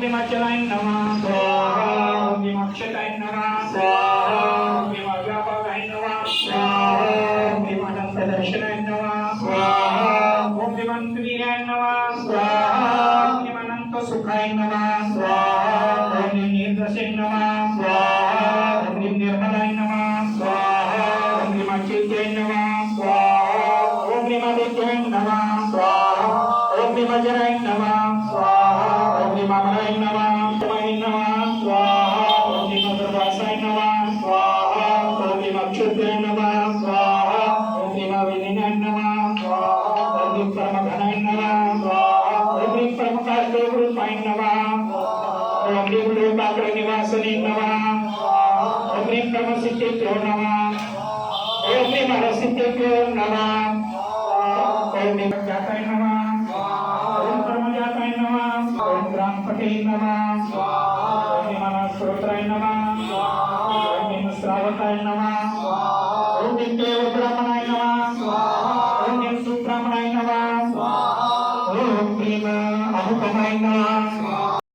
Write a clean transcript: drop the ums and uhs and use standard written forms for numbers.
Dimacalain nama Swaha, Dimakshatain nama Swaha, Dimagapagain nama Swaha, Dimanantadarsanain nama Swaha, Dimantiriyain nama Swaha, Dimanantasukhain nama Swaha, Dimnidrasin nama Swaha, Dimnirmalain nama Swaha, Dimachityain nama Swaha, Dimadityain nama Swaha, Dimajarain nama Swaha, Mamarain nama, Tumain nama, Swaha, Om Dimadrasain nama, Swaha, Om Dimakshutain nama, Swaha, Om Dimavinain nama, Swaha, Om Dimparamaghanain nama, Swaha, Om Dimparamakardevarupain nama, Om Dimrupakranivasanin nama, Om Dimparamasidhityo nama, Om Dimarasithityo nama, Om Dimajjatain nama, Om Paramajatain nama, Om Rampatain nama, Om Dimanasrotrain nama, Om Dimasravatain nama, Om Dimdevabrahmanain nama, Om Dimsubrahmanain nama, Om Prima Ahukamain nama.